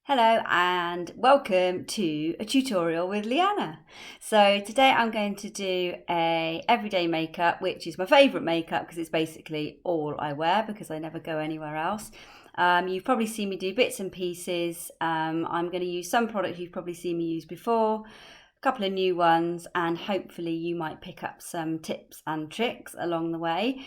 Hello and welcome to a tutorial with Leanna. So today I'm going to do a everyday makeup, which is my favourite makeup because it's basically all I wear because I never go anywhere else. You've probably seen me do bits and pieces. I'm going to use some products you've probably seen me use before, a couple of new ones, and hopefully you might pick up some tips and tricks along the way.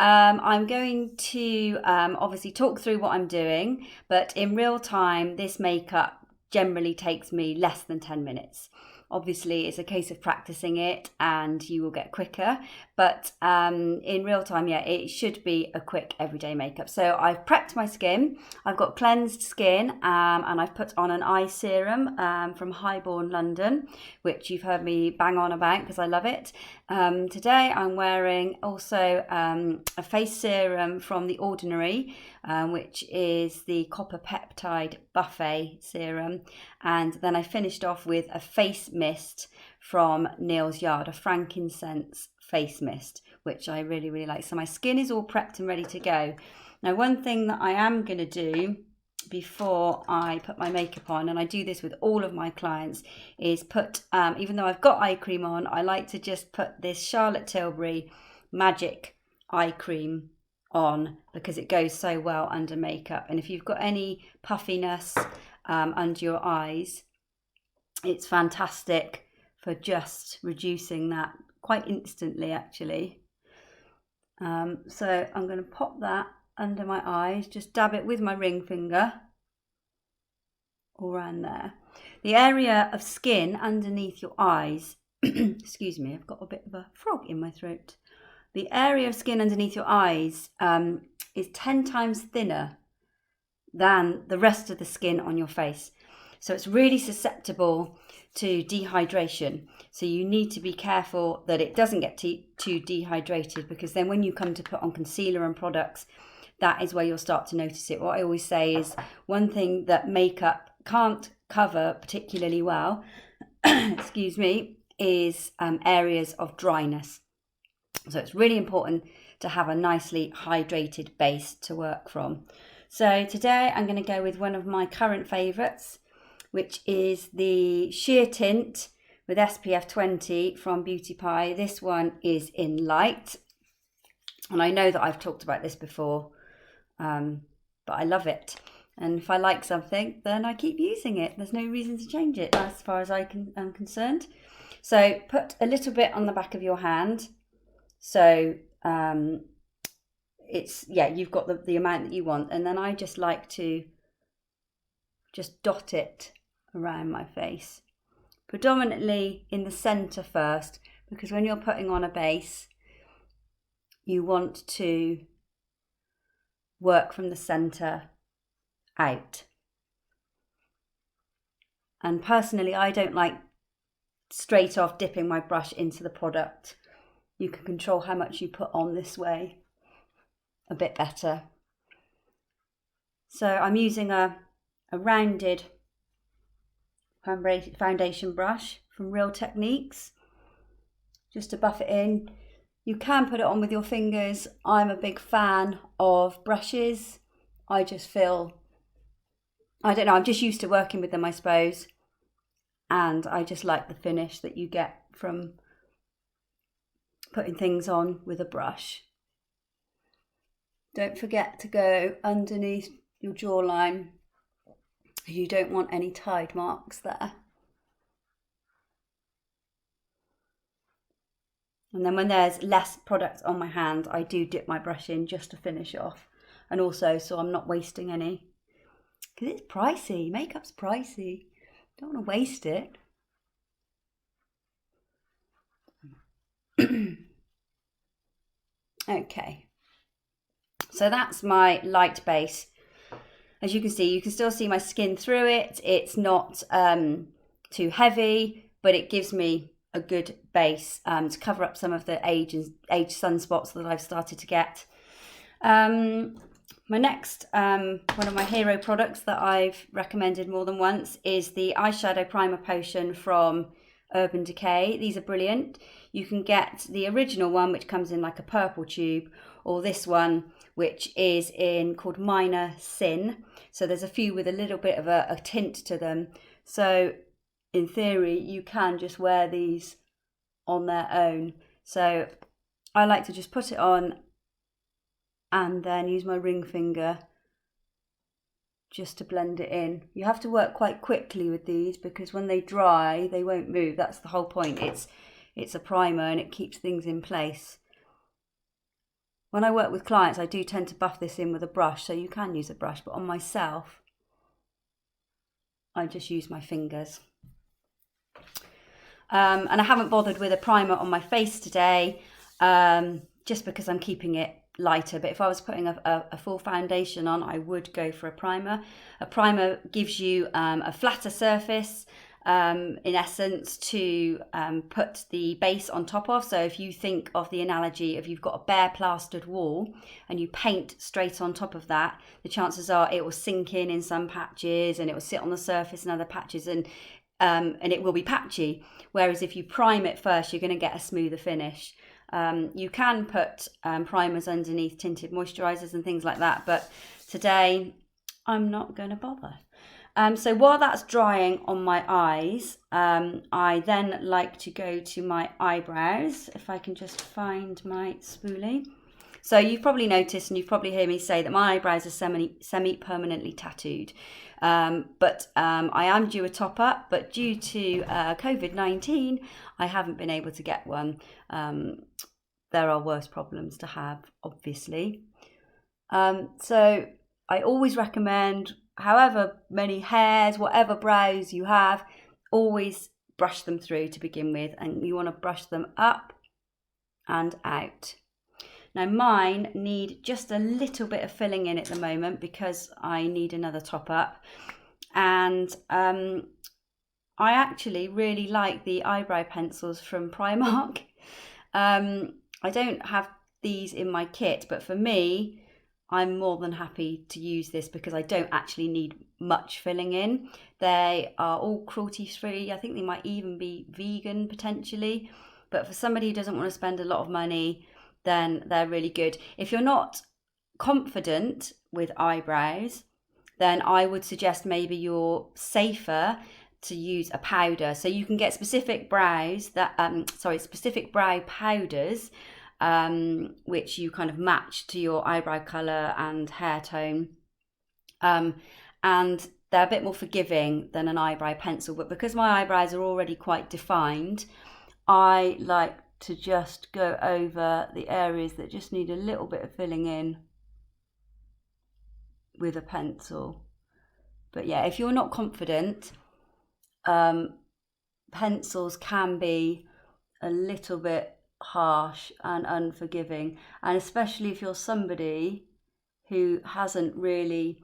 I'm going to obviously talk through what I'm doing, but in real time, this makeup generally takes me less than 10 minutes. Obviously, it's a case of practicing it and you will get quicker, but in real time, yeah, it should be a quick everyday makeup. So I've prepped my skin. I've got cleansed skin and I've put on an eye serum from Highborn London, which you've heard me bang on about because I love it. Today I'm wearing also a face serum from The Ordinary, which is the Copper Peptide Buffet serum. And then I finished off with a face mist from Neal's Yard, a frankincense face mist, which I really, really like. So my skin is all prepped and ready to go. Now, one thing that I am going to do before I put my makeup on, and I do this with all of my clients, is put, even though I've got eye cream on, I like to just put this Charlotte Tilbury Magic eye cream on because it goes so well under makeup. And if you've got any puffiness under your eyes, it's fantastic for just reducing that quite instantly actually. So I'm going to pop that under my eyes, just dab it with my ring finger all around there. The area of skin underneath your eyes, excuse me, I've got a bit of a frog in my throat. The area of skin underneath your eyes is 10 times thinner than the rest of the skin on your face. So it's really susceptible to dehydration. So you need to be careful that it doesn't get too dehydrated, because then when you come to put on concealer and products, that is where you'll start to notice it. What I always say is one thing that makeup can't cover particularly well, excuse me, is areas of dryness. So it's really important to have a nicely hydrated base to work from. So today I'm going to go with one of my current favourites, which is the Sheer Tint with SPF 20 from Beauty Pie. This one is in light, and I know that I've talked about this before, but I love it. And if I like something, then I keep using it. There's no reason to change it as far as I'm concerned. So put a little bit on the back of your hand. So you've got the amount that you want, and then I just like to just dot it around my face, predominantly in the center first, because when you're putting on a base, you want to work from the center out. And personally, I don't like straight off dipping my brush into the product. You can control how much you put on this way a bit better. So I'm using a rounded foundation brush from Real Techniques just to buff it in. You can put it on with your fingers. I'm a big fan of brushes. I just feel, I don't know, I'm just used to working with them, I suppose. And I just like the finish that you get from putting things on with a brush. Don't forget to go underneath your jawline. You don't want any tide marks there. And then when there's less product on my hand, I do dip my brush in just to finish off. And also so I'm not wasting any. Because it's pricey, makeup's pricey. Don't want to waste it. Okay. So that's my light base. As you can see, you can still see my skin through it. It's not too heavy, but it gives me a good base to cover up some of the age sunspots that I've started to get. My next, one of my hero products that I've recommended more than once is the eyeshadow primer potion from Urban Decay. These are brilliant. You can get the original one, which comes in like a purple tube, or this one, which is in called Minor Sin. So there's a few with a little bit of a tint to them. So in theory, you can just wear these on their own. So I like to just put it on and then use my ring finger just to blend it in. You have to work quite quickly with these because when they dry, they won't move. That's the whole point. It's a primer and it keeps things in place. When I work with clients, I do tend to buff this in with a brush, so you can use a brush, but on myself, I just use my fingers. And I haven't bothered with a primer on my face today, just because I'm keeping it lighter. But if I was putting a full foundation on, I would go for a primer. A primer gives you a flatter surface, in essence, to put the base on top of. So if you think of the analogy of you've got a bare plastered wall and you paint straight on top of that, the chances are it will sink in some patches and it will sit on the surface in other patches, and it will be patchy. Whereas if you prime it first, you're going to get a smoother finish. You can put primers underneath tinted moisturisers and things like that, but today I'm not going to bother. So while that's drying on my eyes, I then like to go to my eyebrows, if I can just find my spoolie. So you've probably noticed and you've probably heard me say that my eyebrows are semi-permanently tattooed. But I am due a top up, but due to COVID-19, I haven't been able to get one. There are worse problems to have, obviously. So I always recommend, however many hairs, whatever brows you have, always brush them through to begin with, and you want to brush them up and out. Now mine need just a little bit of filling in at the moment because I need another top up, and I actually really like the eyebrow pencils from Primark. I don't have these in my kit, but for me, I'm more than happy to use this because I don't actually need much filling in. They are all cruelty free. I think they might even be vegan potentially, but for somebody who doesn't want to spend a lot of money, then they're really good. If you're not confident with eyebrows, then I would suggest maybe you're safer to use a powder. So you can get specific brows that, specific brow powders, which you kind of match to your eyebrow colour and hair tone. And they're a bit more forgiving than an eyebrow pencil. But because my eyebrows are already quite defined, I like to just go over the areas that just need a little bit of filling in with a pencil. But yeah, if you're not confident, pencils can be a little bit harsh and unforgiving, and especially if you're somebody who hasn't really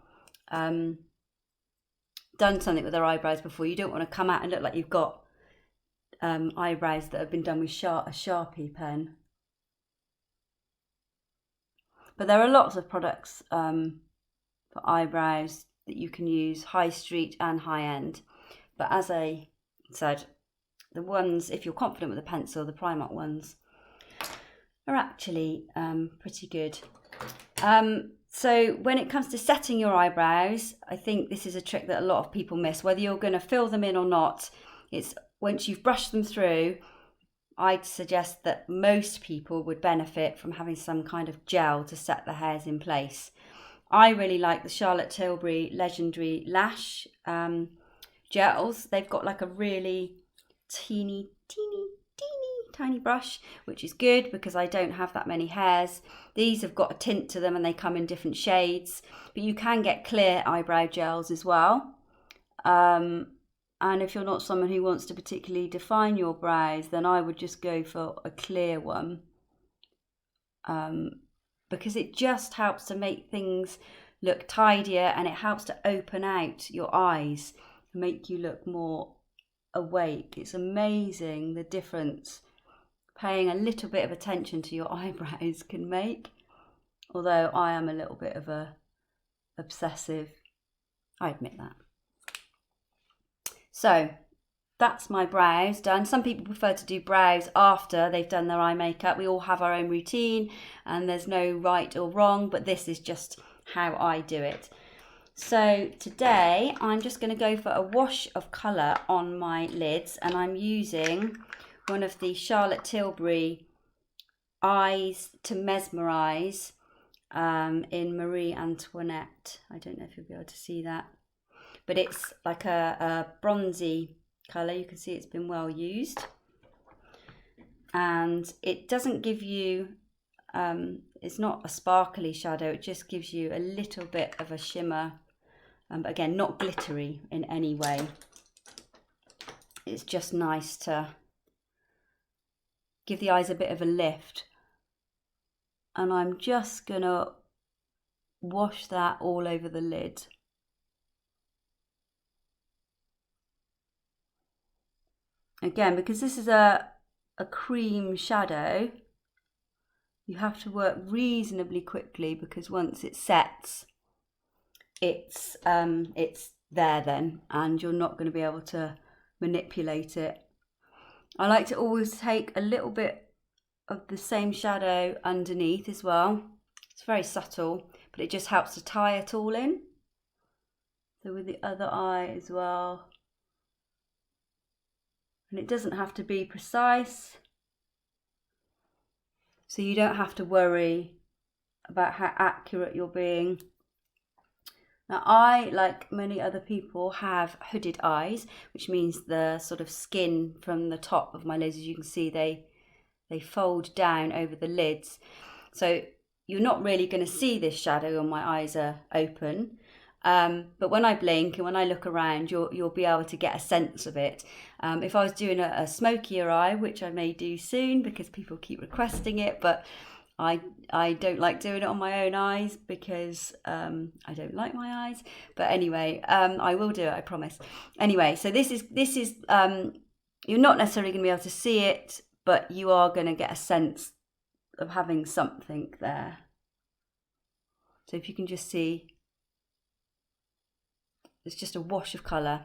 done something with their eyebrows before. You don't want to come out and look like you've got eyebrows that have been done with a Sharpie pen. But there are lots of products for eyebrows that you can use, high street and high end. But as I said, the ones, if you're confident with a pencil, the Primark ones are actually pretty good. So when it comes to setting your eyebrows, I think this is a trick that a lot of people miss. Whether you're going to fill them in or not, it's once you've brushed them through, I'd suggest that most people would benefit from having some kind of gel to set the hairs in place. I really like the Charlotte Tilbury Legendary Lash gels. They've got like a really teeny tiny brush, which is good because I don't have that many hairs. These have got a tint to them and they come in different shades, but you can get clear eyebrow gels as well. And if you're not someone who wants to particularly define your brows, then I would just go for a clear one, because it just helps to make things look tidier, and it helps to open out your eyes, make you look more awake. It's amazing the difference paying a little bit of attention to your eyebrows can make, although I am a little bit of a obsessive, I admit that. So that's my brows done. Some people prefer to do brows after they've done their eye makeup. We all have our own routine and there's no right or wrong, but this is just how I do it. So today I'm just going to go for a wash of colour on my lids, and I'm using one of the Charlotte Tilbury Eyes to Mesmerise in Marie Antoinette. I don't know if you'll be able to see that, but it's like a bronzy colour. You can see it's been well used, and it doesn't give you it's not a sparkly shadow, it just gives you a little bit of a shimmer, but again, not glittery in any way. It's just nice to give the eyes a bit of a lift, and I'm just gonna wash that all over the lid. Again, because this is a cream shadow, you have to work reasonably quickly, because once it sets, it's there then, and you're not going to be able to manipulate it. I like to always take a little bit of the same shadow underneath as well. It's very subtle, but it just helps to tie it all in. So with the other eye as well. And it doesn't have to be precise, so you don't have to worry about how accurate you're being. Now, I, like many other people, have hooded eyes, which means the sort of skin from the top of my lids, as you can see, they fold down over the lids. So you're not really going to see this shadow when my eyes are open. But when I blink and when I look around, you'll be able to get a sense of it. If I was doing a smokier eye, which I may do soon because people keep requesting it, but I don't like doing it on my own eyes because I don't like my eyes. But anyway, I will do it, I promise. Anyway, so this is you're not necessarily going to be able to see it, but you are going to get a sense of having something there. So if you can just see, it's just a wash of colour,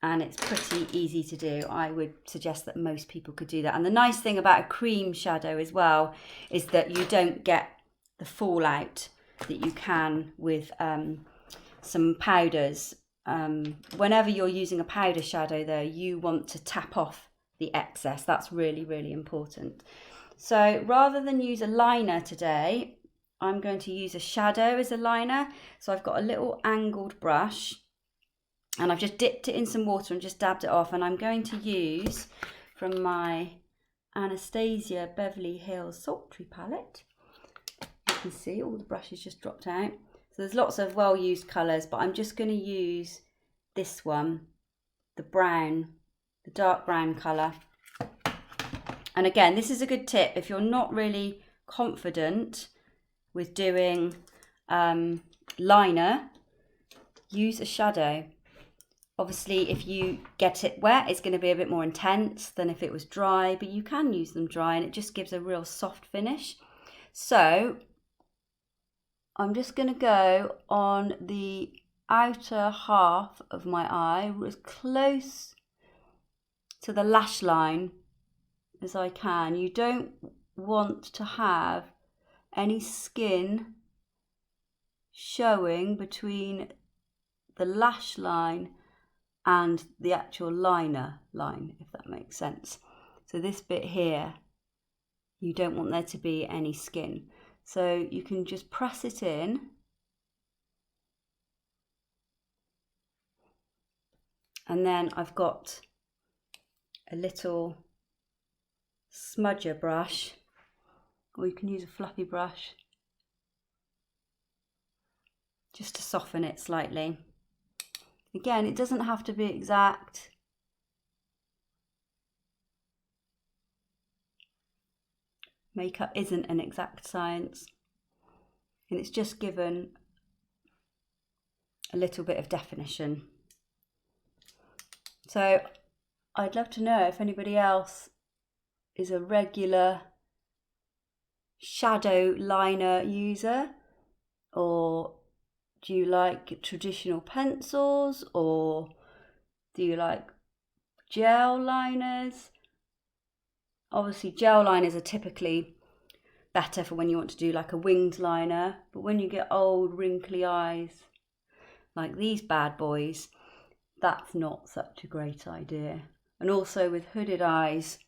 and it's pretty easy to do. I would suggest that most people could do that. And the nice thing about a cream shadow as well is that you don't get the fallout that you can with some powders. Whenever you're using a powder shadow though, you want to tap off the excess. That's really, really important. So rather than use a liner today, I'm going to use a shadow as a liner. So I've got a little angled brush, and I've just dipped it in some water and just dabbed it off, and I'm going to use from my Anastasia Beverly Hills Sultry palette. You can see all the brushes just dropped out. So there's lots of well-used colours, but I'm just going to use this one, the brown, the dark brown colour. And again, this is a good tip if you're not really confident with doing liner, use a shadow. Obviously, if you get it wet, it's going to be a bit more intense than if it was dry, but you can use them dry and it just gives a real soft finish. So I'm just going to go on the outer half of my eye, as close to the lash line as I can. You don't want to have any skin showing between the lash line and the actual liner line, if that makes sense. So this bit here, you don't want there to be any skin. So you can just press it in. And then I've got a little smudger brush, or you can use a fluffy brush just to soften it slightly. Again, it doesn't have to be exact. Makeup isn't an exact science, and it's just given a little bit of definition. So I'd love to know if anybody else is a regular shadow liner user, or do you like traditional pencils, or do you like gel liners. Obviously gel liners are typically better for when you want to do like a winged liner, but when you get old wrinkly eyes like these bad boys, that's not such a great idea. And also with hooded eyes,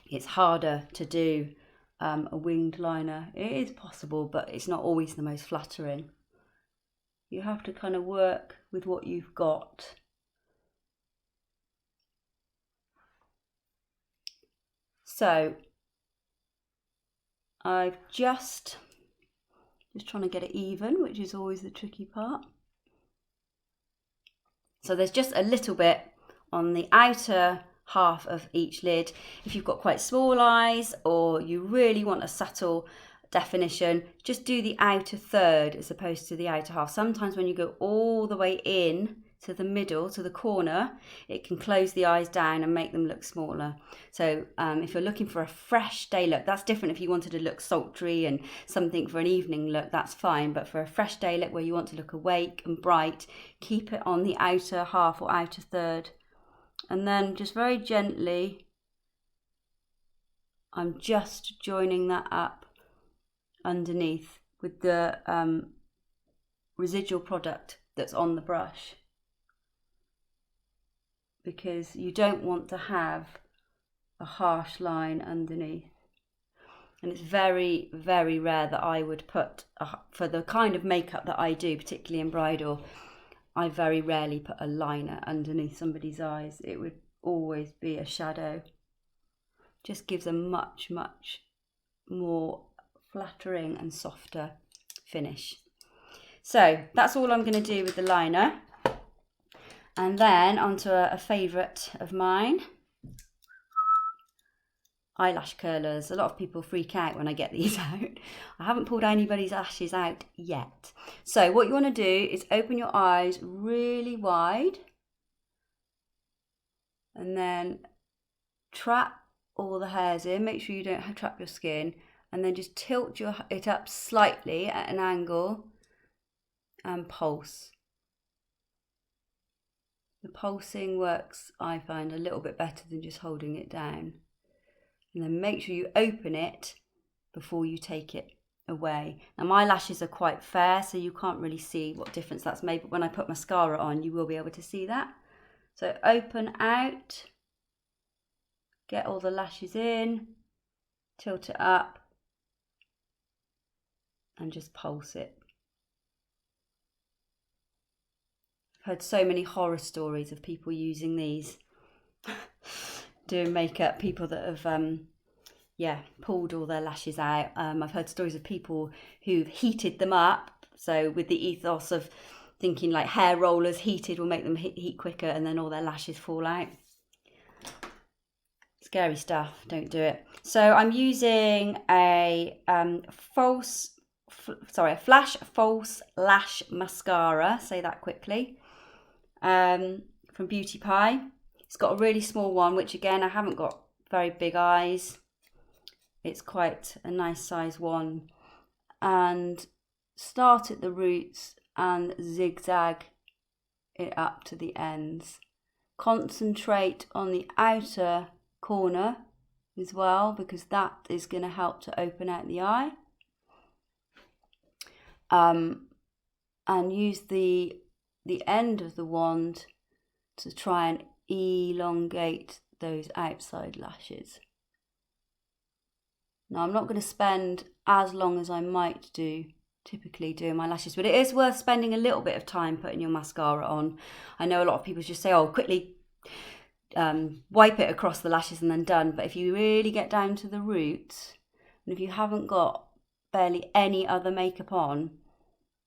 it's harder to do a winged liner. It is possible, but it's not always the most flattering. You have to kind of work with what you've got. So I've just trying to get it even, which is always the tricky part. So there's just a little bit on the outer half of each lid. If you've got quite small eyes or you really want a subtle definition, just do the outer third as opposed to the outer half. Sometimes when you go all the way in to the middle, to the corner, it can close the eyes down and make them look smaller. So if you're looking for a fresh day look, that's different. If you wanted to look sultry and something for an evening look, that's fine. But for a fresh day look where you want to look awake and bright, keep it on the outer half or outer third. And then just very gently, I'm just joining that up underneath with the residual product that's on the brush, because you don't want to have a harsh line underneath. And it's very, very rare that I would put, for the kind of makeup that I do, particularly in bridal, I very rarely put a liner underneath somebody's eyes. It would always be a shadow. Just gives a much, much more flattering and softer finish. So that's all I'm going to do with the liner. And then onto a favourite of mine, eyelash curlers. A lot of people freak out when I get these out. I haven't pulled anybody's lashes out yet. So what you want to do is open your eyes really wide and then trap all the hairs in. Make sure you don't trap your skin, and then just tilt it up slightly at an angle and pulse. The pulsing works, I find, a little bit better than just holding it down. And then make sure you open it before you take it away. Now my lashes are quite fair, so you can't really see what difference that's made, but when I put mascara on, you will be able to see that. So open out, get all the lashes in, tilt it up, and just pulse it. I've heard so many horror stories of people using these doing makeup, people that have pulled all their lashes out. I've heard stories of people who've heated them up, so with the ethos of thinking like hair rollers heated will make them heat quicker, and then all their lashes fall out. Scary stuff, don't do it. So I'm using a Flash False Lash Mascara, say that quickly, from Beauty Pie. It's got a really small one, which again, I haven't got very big eyes. It's quite a nice size one. And start at the roots and zigzag it up to the ends. Concentrate on the outer corner as well, because that is going to help to open out the eye. And use the end of the wand to try and elongate those outside lashes. Now I'm not going to spend as long as I might do typically doing my lashes, but it is worth spending a little bit of time putting your mascara on. I know a lot of people just say, oh, quickly wipe it across the lashes and then done, but if you really get down to the roots, and if you haven't got barely any other makeup on,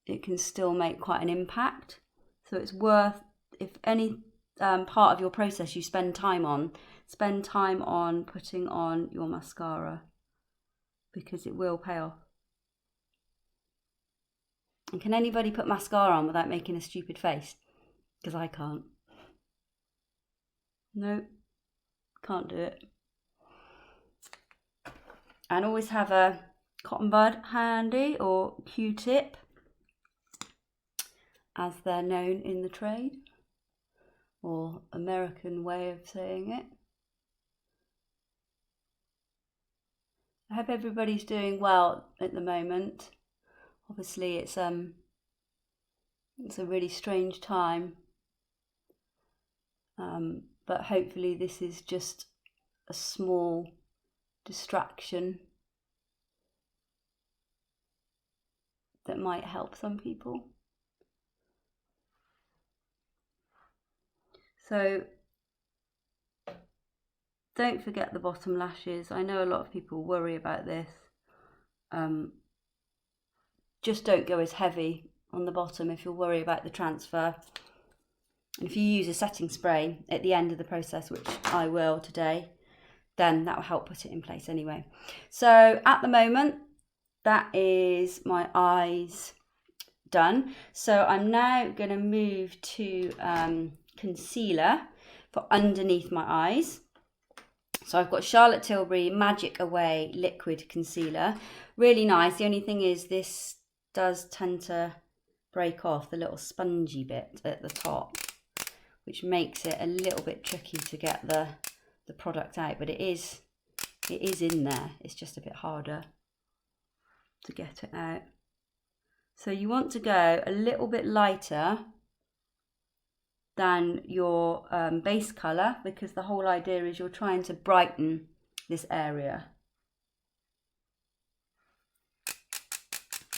it can still make quite an impact. So it's worth, if any part of your process you spend time on putting on your mascara, because it will pay off. And can anybody put mascara on without making a stupid face? Because I can't. No, can't do it. And always have a cotton bud handy, or Q-tip, as they're known in the trade. or American way of saying it. I hope everybody's doing well at the moment. Obviously it's a really strange time, but hopefully this is just a small distraction that might help some people. So don't forget the bottom lashes. I know a lot of people worry about this. Just don't go as heavy on the bottom if you're worried about the transfer. And if you use a setting spray at the end of the process, which I will today, then that will help put it in place anyway. So at the moment, that is my eyes done. So I'm now going to move to concealer for underneath my eyes. So I've got Charlotte Tilbury Magic Away Liquid Concealer. Really nice. The only thing is this does tend to break off the little spongy bit at the top, which makes it a little bit tricky to get the product out, but it is in there. It's just a bit harder to get it out. So you want to go a little bit lighter than your base colour, because the whole idea is you're trying to brighten this area.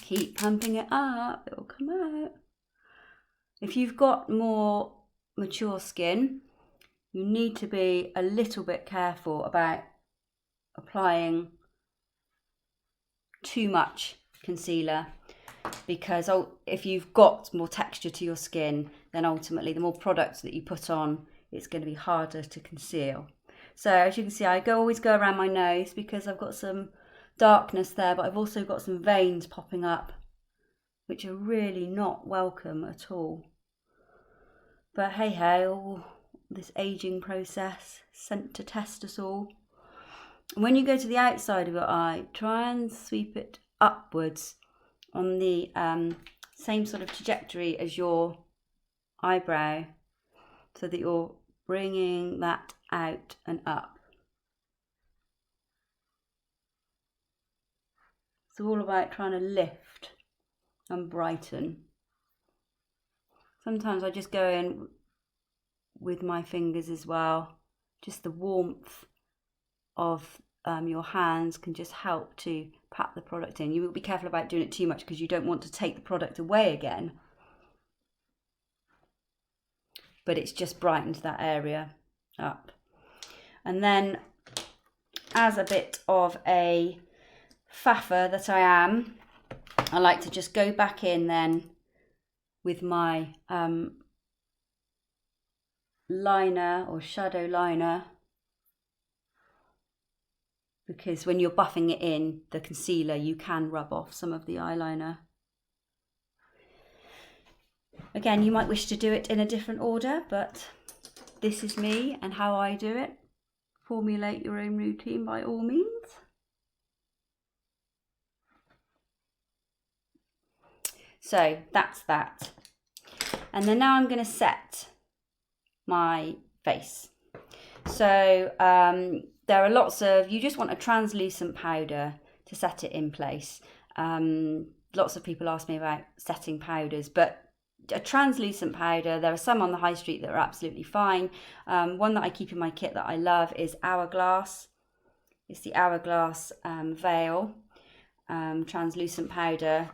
Keep pumping it up, it will come out. If you've got more mature skin, you need to be a little bit careful about applying too much concealer, because if you've got more texture to your skin, then ultimately the more products that you put on, it's going to be harder to conceal. So as you can see, I always go around my nose because I've got some darkness there, but I've also got some veins popping up, which are really not welcome at all. But hey ho, this aging process sent to test us all. And when you go to the outside of your eye, try and sweep it upwards on the same sort of trajectory as your eyebrow, so that you're bringing that out and up. It's all about trying to lift and brighten. Sometimes I just go in with my fingers as well. Just the warmth of your hands can just help to pat the product in. You will be careful about doing it too much because you don't want to take the product away again. But it's just brightened that area up. And then, as a bit of a faffer that I am, I like to just go back in then with my liner or shadow liner, because when you're buffing it in, the concealer, you can rub off some of the eyeliner. Again, you might wish to do it in a different order, but this is me and how I do it. Formulate your own routine by all means. So that's that. And then now I'm going to set my face. So there are lots of, you just want a translucent powder to set it in place. Lots of people ask me about setting powders, but a translucent powder, there are some on the high street that are absolutely fine. One that I keep in my kit that I love is Hourglass. It's the Hourglass Veil translucent powder.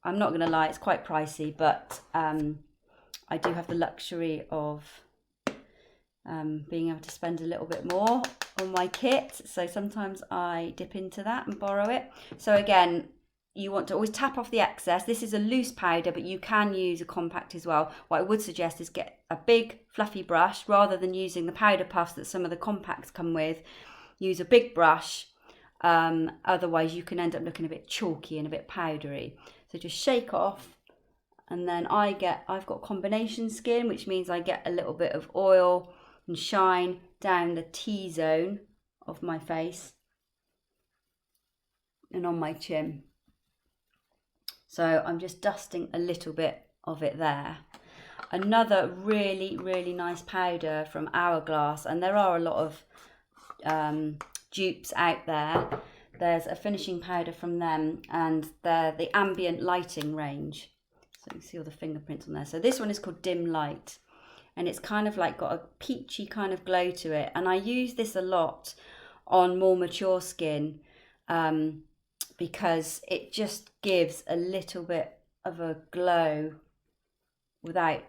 I'm not going to lie, it's quite pricey, but I do have the luxury of being able to spend a little bit more on my kit. So sometimes I dip into that and borrow it. So again, you want to always tap off the excess. This is a loose powder, but you can use a compact as well. What I would suggest is get a big fluffy brush rather than using the powder puffs that some of the compacts come with. Use a big brush. Otherwise you can end up looking a bit chalky and a bit powdery. So just shake off, and then I've got combination skin, which means I get a little bit of oil and shine down the T-zone of my face and on my chin. So I'm just dusting a little bit of it there. another really, really nice powder from Hourglass, and there are a lot of dupes out there. There's a finishing powder from them, and they're the ambient lighting range. So you can see all the fingerprints on there. So this one is called Dim Light, and it's kind of like got a peachy kind of glow to it. And I use this a lot on more mature skin because it just gives a little bit of a glow without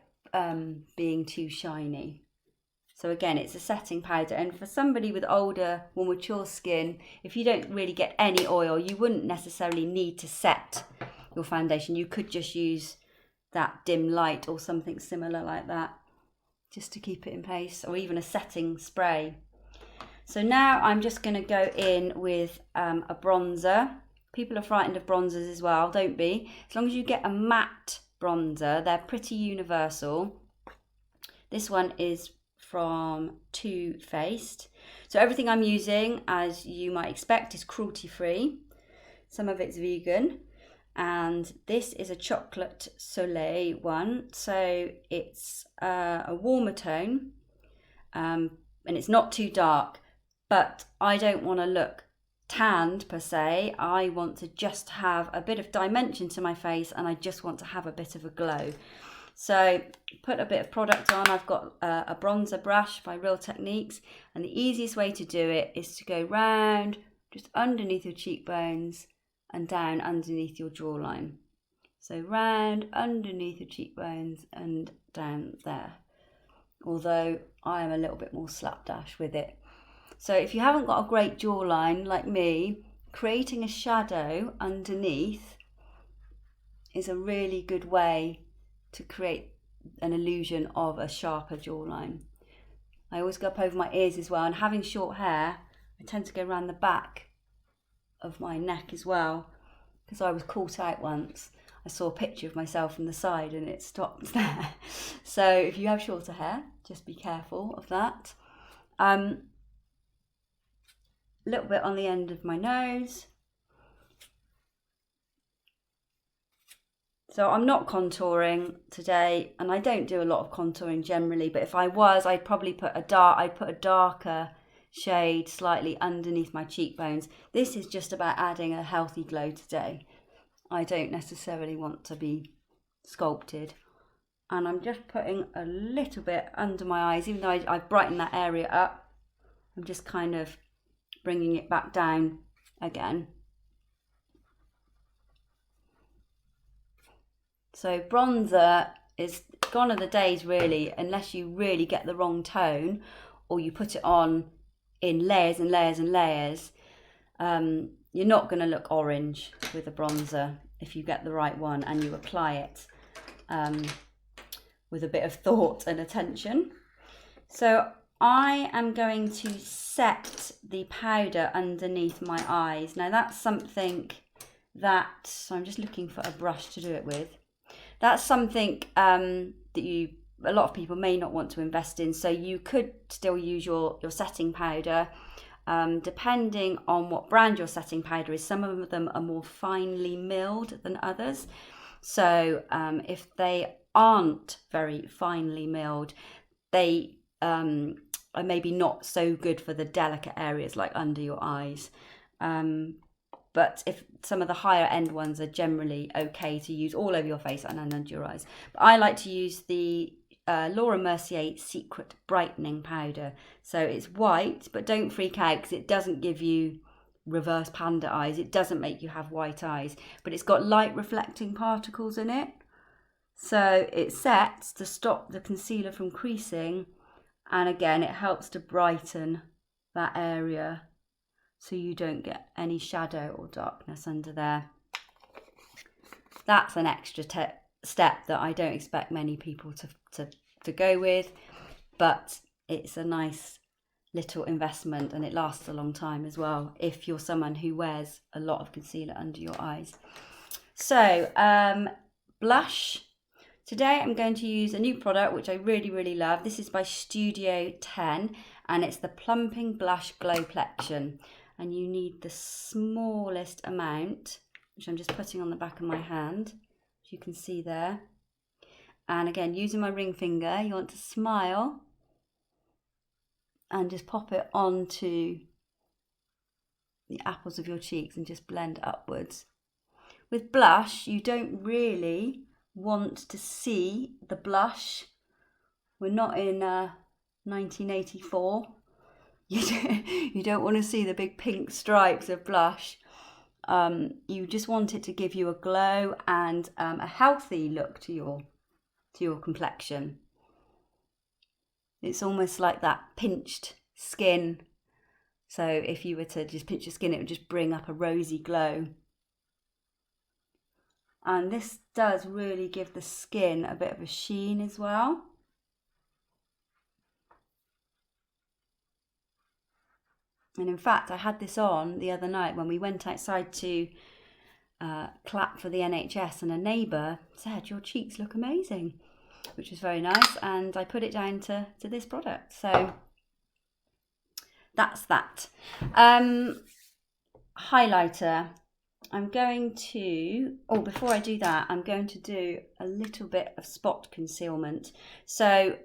being too shiny. So again, it's a setting powder, and for somebody with older, more mature skin, if you don't really get any oil, you wouldn't necessarily need to set your foundation. You could just use that Dim Light or something similar like that, just to keep it in place, or even a setting spray. So now I'm just going to go in with a bronzer. People are frightened of bronzers as well, don't be. As long as you get a matte bronzer, they're pretty universal. This one is from Too Faced. So everything I'm using, as you might expect, is cruelty free. Some of it's vegan. And this is a Chocolate Soleil one. So it's a warmer tone, and it's not too dark, but I don't want to look tanned per se. I want to just have a bit of dimension to my face, and I just want to have a bit of a glow. So put a bit of product on. I've got a bronzer brush by Real Techniques, and the easiest way to do it is to go round just underneath your cheekbones and down underneath your jawline. So round underneath your cheekbones and down there. Although I am a little bit more slapdash with it. So if you haven't got a great jawline like me, creating a shadow underneath is a really good way to create an illusion of a sharper jawline. I always go up over my ears as well, and having short hair, I tend to go around the back of my neck as well, because I was caught out once. I saw a picture of myself from the side and it stopped there. So if you have shorter hair, just be careful of that. A little bit on the end of my nose. So I'm not contouring today, and I don't do a lot of contouring generally, but if I was, I'd probably put a darker shade slightly underneath my cheekbones. This is just about adding a healthy glow today. I don't necessarily want to be sculpted. And I'm just putting a little bit under my eyes, even though I've brightened that area up. I'm just kind of bringing it back down again. So bronzer is gone are the days really, unless you really get the wrong tone or you put it on in layers and layers and layers. You're not going to look orange with a bronzer if you get the right one and you apply it with a bit of thought and attention. So I am going to set the powder underneath my eyes. Now that's something that, so I'm just looking for a brush to do it with. That's something that a lot of people may not want to invest in. So you could still use your setting powder, depending on what brand your setting powder is. Some of them are more finely milled than others. So if they aren't very finely milled, they are maybe not so good for the delicate areas like under your eyes. But if some of the higher end ones are generally okay to use all over your face and under your eyes. But I like to use the Laura Mercier Secret Brightening Powder. So it's white, but don't freak out because it doesn't give you reverse panda eyes. It doesn't make you have white eyes, but it's got light reflecting particles in it. So it sets to stop the concealer from creasing. And again, it helps to brighten that area so you don't get any shadow or darkness under there. That's an extra step that I don't expect many people to go with, but it's a nice little investment and it lasts a long time as well if you're someone who wears a lot of concealer under your eyes. So blush. Today I'm going to use a new product which I really love. This is by Studio 10 and it's the Plumping Blush Glow Plexion. And you need the smallest amount, which I'm just putting on the back of my hand, as you can see there. And again, using my ring finger, you want to smile and just pop it onto the apples of your cheeks and just blend upwards. With blush, you don't really want to see the blush. We're not in 1984. You don't want to see the big pink stripes of blush. You just want it to give you a glow and a healthy look to your complexion. It's almost like that pinched skin. So if you were to just pinch your skin, it would just bring up a rosy glow. And this does really give the skin a bit of a sheen as well. And in fact, I had this on the other night when we went outside to clap for the NHS, and a neighbour said, "Your cheeks look amazing," which was very nice. And I put it down to this product. So that's that. Highlighter. I'm going to, before I do that, I'm going to do a little bit of spot concealment. So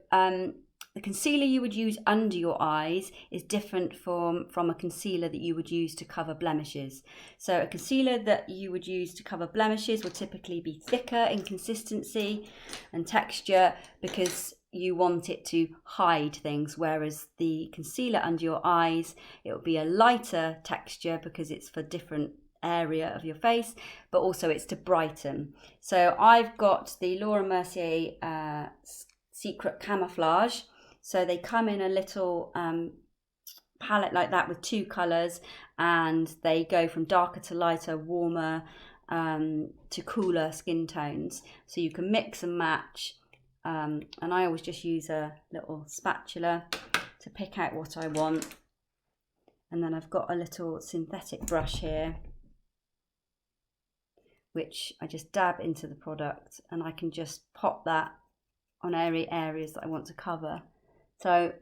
the concealer you would use under your eyes is different from a concealer that you would use to cover blemishes. So a concealer that you would use to cover blemishes will typically be thicker in consistency and texture because you want it to hide things, whereas the concealer under your eyes, it will be a lighter texture because it's for different area of your face, but also it's to brighten. So I've got the Laura Mercier Secret Camouflage. So they come in a little palette like that with two colours, and they go from darker to lighter, warmer to cooler skin tones. So you can mix and match, and I always just use a little spatula to pick out what I want. And then I've got a little synthetic brush here, which I just dab into the product, and I can just pop that on areas that I want to cover. So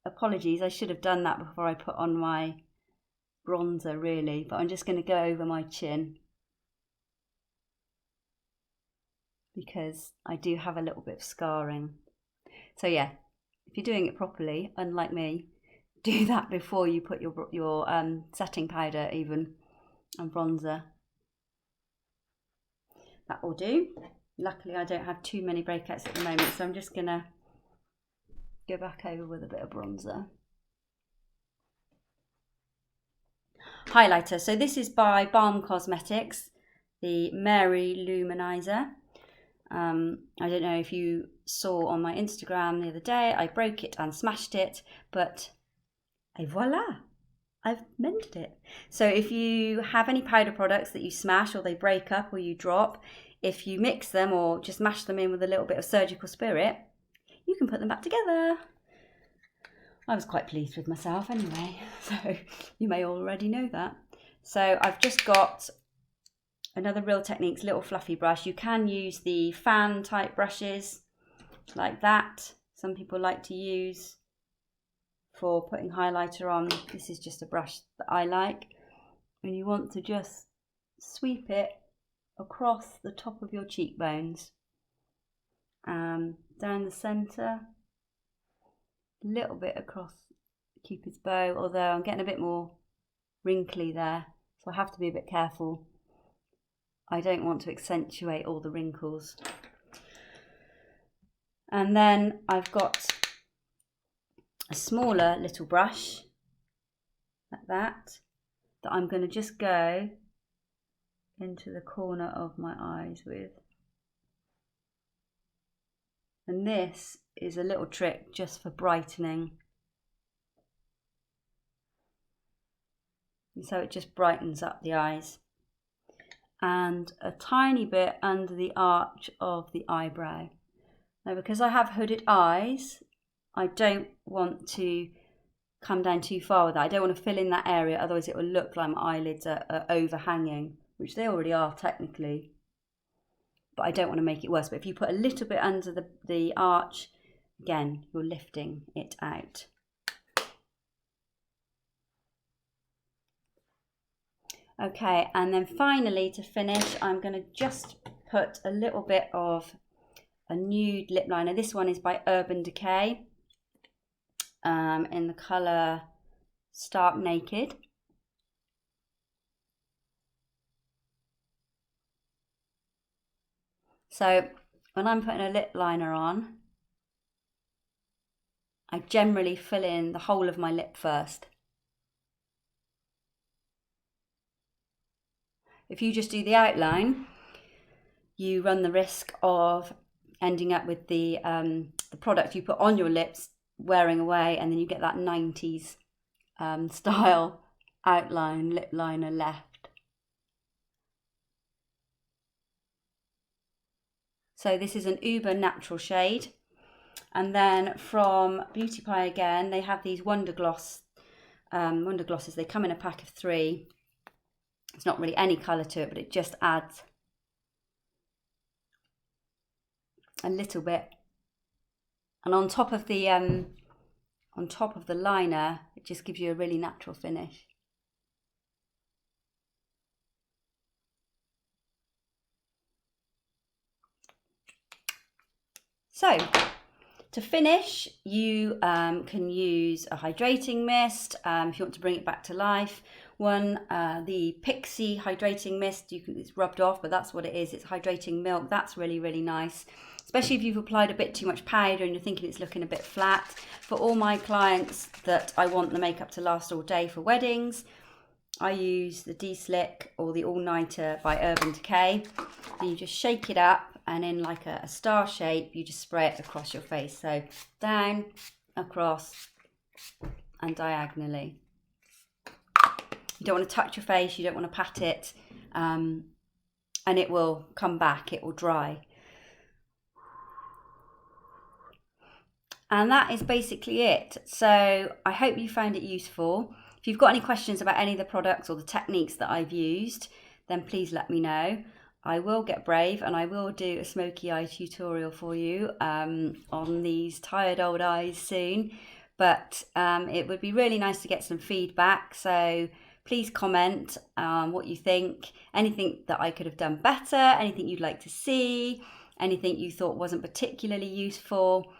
apologies, I should have done that before I put on my bronzer really, but I'm just going to go over my chin because I do have a little bit of scarring. So yeah, if you're doing it properly, unlike me, do that before you put your setting powder even and bronzer. That will do. Luckily I don't have too many breakouts at the moment, so I'm just gonna go back over with a bit of bronzer. Highlighter. So this is by Balm Cosmetics, the Mary Luminizer. I don't know if you saw on my Instagram the other day, I broke it and smashed it, but et voila, I've mended it. So if you have any powder products that you smash or they break up or you drop, if you mix them or just mash them in with a little bit of surgical spirit, you can put them back together. I was quite pleased with myself anyway, so you may already know that. So I've just got another Real Techniques little fluffy brush. You can use the fan type brushes like that. Some people like to use for putting highlighter on. This is just a brush that I like. And you want to just sweep it across the top of your cheekbones, down the centre, a little bit across Cupid's bow, although I'm getting a bit more wrinkly there, so I have to be a bit careful. I don't want to accentuate all the wrinkles. And then I've got a smaller little brush like that I'm going to just go into the corner of my eyes with. And this is a little trick just for brightening. And so it just brightens up the eyes. And a tiny bit under the arch of the eyebrow. Now, because I have hooded eyes, I don't want to come down too far with that. I don't want to fill in that area, otherwise it will look like my eyelids are overhanging, which they already are technically. But I don't want to make it worse. But if you put a little bit under the arch, again, you're lifting it out. Okay, and then finally to finish, I'm going to just put a little bit of a nude lip liner. This one is by Urban Decay in the colour Stark Naked. So when I'm putting a lip liner on, I generally fill in the whole of my lip first. If you just do the outline, you run the risk of ending up with the product you put on your lips wearing away, and then you get that 90s style outline lip liner left. So this is an Uber Natural shade. And then from Beauty Pie again, they have these Wonder Glosses. They come in a pack of 3. It's not really any colour to it, but it just adds a little bit. And on top of the liner, it just gives you a really natural finish. So to finish, you can use a hydrating mist if you want to bring it back to life. The Pixi hydrating mist, it's rubbed off, but that's what it is. It's hydrating milk. That's really, really nice, especially if you've applied a bit too much powder and you're thinking it's looking a bit flat. For all my clients that I want the makeup to last all day for weddings, I use the D-Slick or the All Nighter by Urban Decay. And you just shake it up, and in like a star shape, you just spray it across your face. So down, across, and diagonally. You don't want to touch your face, you don't want to pat it, and it will come back, it will dry. And that is basically it. So I hope you found it useful. If you've got any questions about any of the products or the techniques that I've used, then please let me know. I will get brave and I will do a smoky eye tutorial for you on these tired old eyes soon. But it would be really nice to get some feedback. So please comment what you think, anything that I could have done better, anything you'd like to see, anything you thought wasn't particularly useful.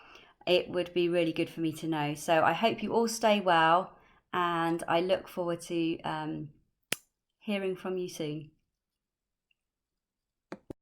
It would be really good for me to know. So I hope you all stay well, and I look forward to hearing from you soon.